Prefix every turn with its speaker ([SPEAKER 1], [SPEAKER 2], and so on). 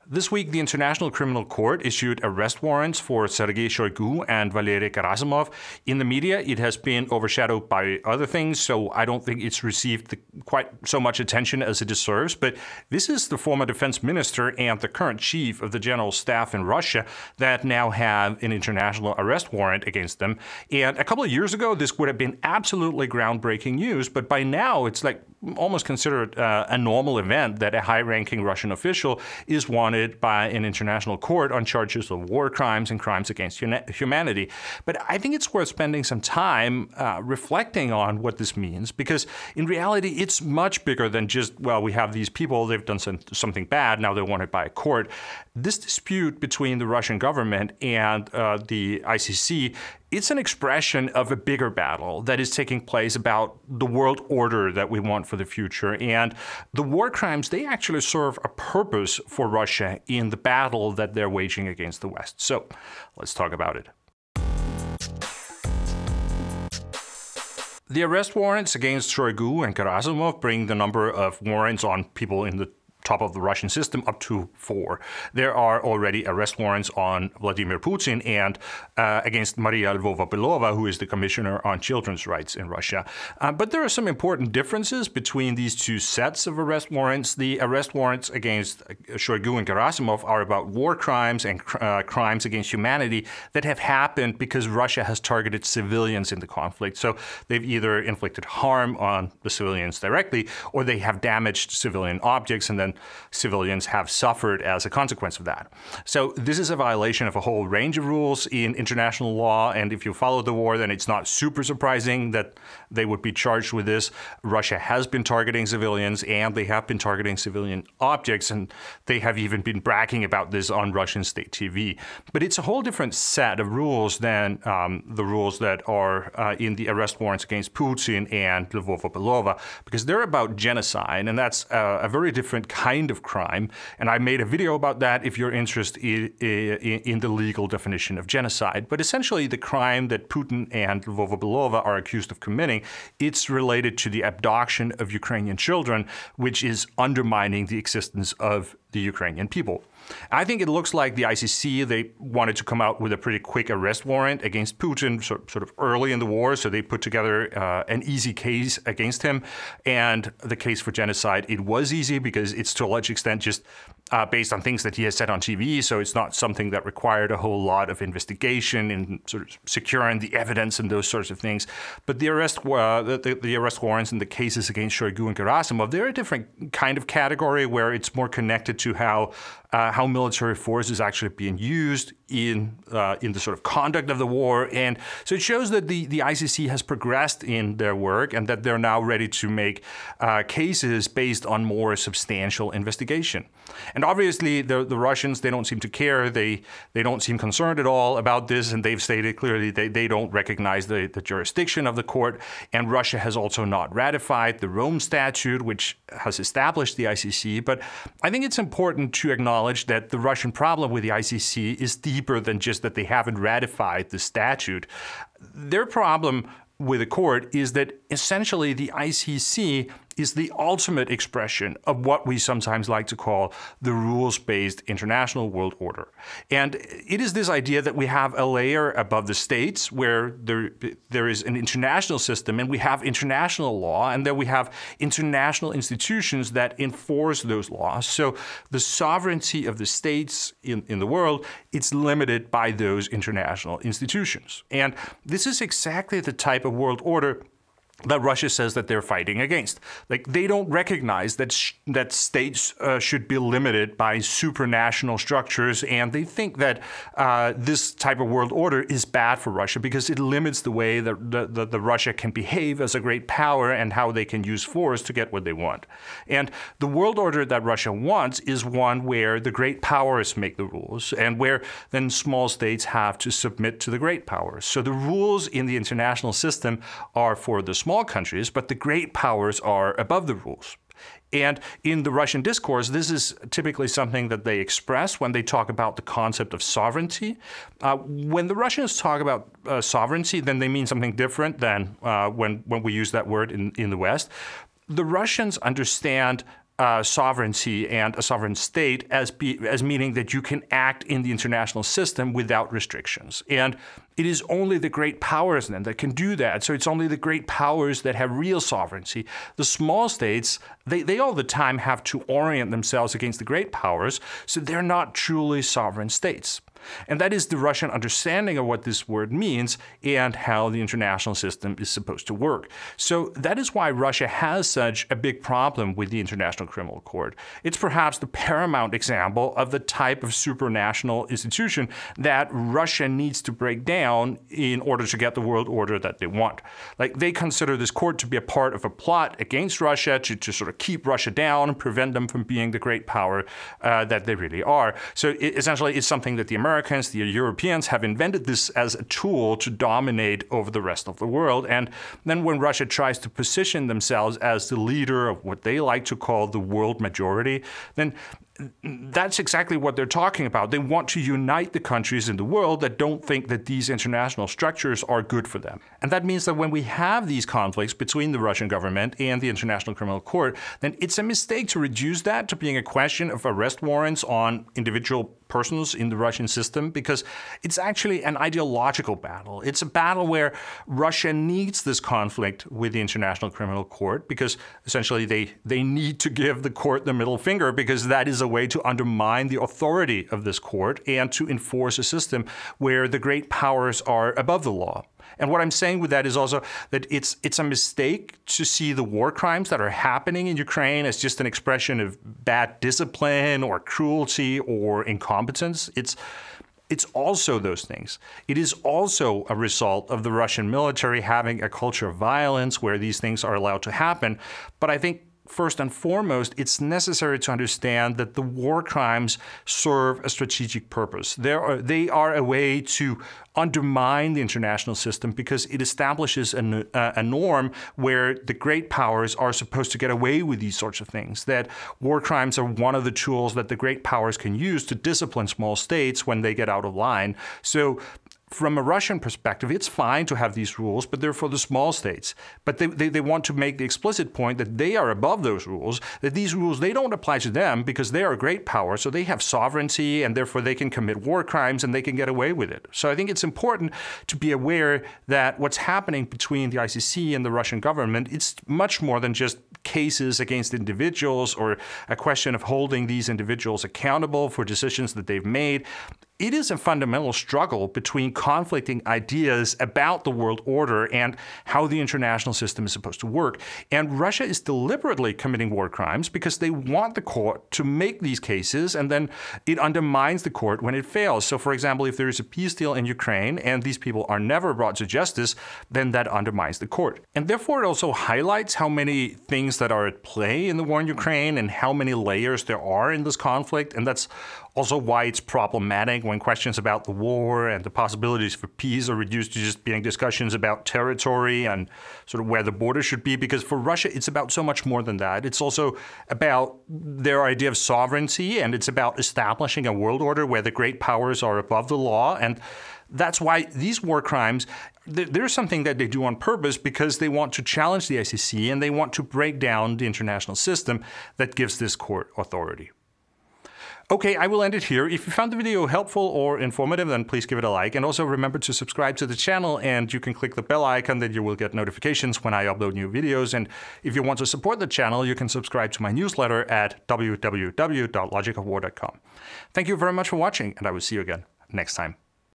[SPEAKER 1] This week, the International Criminal Court issued arrest warrants for Sergei Shoigu and Valery Gerasimov. In the media, it has been overshadowed by other things, so I don't think it's received quite so much attention as it deserves. But this is the former defense minister and the current chief of the general staff in Russia that now have an international arrest warrant against them. And a couple of years ago, this would have been absolutely groundbreaking news, but by now, it's like almost considered a normal event that a high-ranking Russian official is wanted by an international court on charges of war crimes and crimes against humanity. But I think it's worth spending some time reflecting on what this means, because in reality, it's much bigger than just, well, we have these people, they've done something bad, now they're wanted by a court. This dispute between the Russian government and the ICC, it's an expression of a bigger battle that is taking place about the world order that we want for the future. And the war crimes, they actually serve a purpose for Russia in the battle that they're waging against the West. So let's talk about it. The arrest warrants against Shoigu and Gerasimov bring the number of warrants on people in the top of the Russian system up to 4. There are already arrest warrants on Vladimir Putin and against Maria Lvova-Belova, who is the commissioner on children's rights in Russia. But there are some important differences between these two sets of arrest warrants. The arrest warrants against Shoigu and Gerasimov are about war crimes and crimes against humanity that have happened because Russia has targeted civilians in the conflict. So they've either inflicted harm on the civilians directly, or they have damaged civilian objects, and then civilians have suffered as a consequence of that. So this is a violation of a whole range of rules in international law, and if you follow the war, then it's not super surprising that they would be charged with this. Russia has been targeting civilians, and they have been targeting civilian objects, and they have even been bragging about this on Russian state TV. But it's a whole different set of rules than the rules that are in the arrest warrants against Putin and Lvova-Belova, because they're about genocide, and that's a very different kind of crime. And I made a video about that if you're interested in the legal definition of genocide. But essentially, the crime that Putin and Lvova-Belova are accused of committing, it's related to the abduction of Ukrainian children, which is undermining the existence of the Ukrainian people. I think it looks like the ICC, they wanted to come out with a pretty quick arrest warrant against Putin sort of early in the war, so they put together an easy case against him. And the case for genocide, it was easy because it's to a large extent just based on things that he has said on TV, so it's not something that required a whole lot of investigation and sort of securing the evidence and those sorts of things. But the arrest warrants and the cases against Shoigu and Gerasimov, they're a different kind of category where it's more connected to how military force is actually being used in the sort of conduct of the war. And so it shows that the ICC has progressed in their work and that they're now ready to make cases based on more substantial investigation. And obviously, the Russians, they don't seem to care. They don't seem concerned at all about this, and they've stated clearly they don't recognize the jurisdiction of the court. And Russia has also not ratified the Rome Statute, which has established the ICC. But I think it's important to acknowledge that the Russian problem with the ICC is deeper than just that they haven't ratified the statute. Their problem with the court is that essentially the ICC is the ultimate expression of what we sometimes like to call the rules-based international world order. And it is this idea that we have a layer above the states where there is an international system and we have international law, and then we have international institutions that enforce those laws. So the sovereignty of the states in the world, it's limited by those international institutions. And this is exactly the type of world order that Russia says that they're fighting against. Like, they don't recognize that that states should be limited by supranational structures, and they think that this type of world order is bad for Russia because it limits the way that Russia can behave as a great power and how they can use force to get what they want. And the world order that Russia wants is one where the great powers make the rules and where then small states have to submit to the great powers. So the rules in the international system are for the small countries, but the great powers are above the rules. And in the Russian discourse, this is typically something that they express when they talk about the concept of sovereignty. When the Russians talk about sovereignty, then they mean something different than when we use that word in the West. The Russians understand sovereignty and a sovereign state as meaning that you can act in the international system without restrictions. And it is only the great powers then that can do that. So it's only the great powers that have real sovereignty. The small states, they all the time have to orient themselves against the great powers, so they're not truly sovereign states. And that is the Russian understanding of what this word means and how the international system is supposed to work. So that is why Russia has such a big problem with the International Criminal Court. It's perhaps the paramount example of the type of supranational institution that Russia needs to break down in order to get the world order that they want. Like, they consider this court to be a part of a plot against Russia to sort of keep Russia down and prevent them from being the great power that they really are. So essentially, it's something that the Americans, the Europeans have invented this as a tool to dominate over the rest of the world. And then when Russia tries to position themselves as the leader of what they like to call the world majority, then that's exactly what they're talking about. They want to unite the countries in the world that don't think that these international structures are good for them. And that means that when we have these conflicts between the Russian government and the International Criminal Court, then it's a mistake to reduce that to being a question of arrest warrants on individual persons in the Russian system, because it's actually an ideological battle. It's a battle where Russia needs this conflict with the International Criminal Court because essentially they need to give the court the middle finger, because that is a way to undermine the authority of this court and to enforce a system where the great powers are above the law. And what I'm saying with that is also that it's a mistake to see the war crimes that are happening in Ukraine as just an expression of bad discipline or cruelty or incompetence. It's also those things. It is also a result of the Russian military having a culture of violence where these things are allowed to happen. But I think first and foremost, it's necessary to understand that the war crimes serve a strategic purpose. They are a way to undermine the international system because it establishes a norm where the great powers are supposed to get away with these sorts of things, that war crimes are one of the tools that the great powers can use to discipline small states when they get out of line. So from a Russian perspective, it's fine to have these rules, but they're for the small states. But they want to make the explicit point that they are above those rules, that these rules, they don't apply to them because they are a great power, so they have sovereignty, and therefore they can commit war crimes and they can get away with it. So I think it's important to be aware that what's happening between the ICC and the Russian government, it's much more than just cases against individuals or a question of holding these individuals accountable for decisions that they've made. It is a fundamental struggle between conflicting ideas about the world order and how the international system is supposed to work. And Russia is deliberately committing war crimes because they want the court to make these cases, and then it undermines the court when it fails. So, for example, if there is a peace deal in Ukraine and these people are never brought to justice, then that undermines the court. And therefore, it also highlights how many things that are at play in the war in Ukraine and how many layers there are in this conflict. And that's also why it's problematic when questions about the war and the possibilities for peace are reduced to just being discussions about territory and sort of where the border should be. Because for Russia, it's about so much more than that. It's also about their idea of sovereignty, and it's about establishing a world order where the great powers are above the law. And that's why these war crimes, they're something that they do on purpose because they want to challenge the ICC and they want to break down the international system that gives this court authority. Okay, I will end it here. If you found the video helpful or informative, then please give it a like. And also remember to subscribe to the channel, and you can click the bell icon, then you will get notifications when I upload new videos. And if you want to support the channel, you can subscribe to my newsletter at www.logicofwar.com. Thank you very much for watching, and I will see you again next time.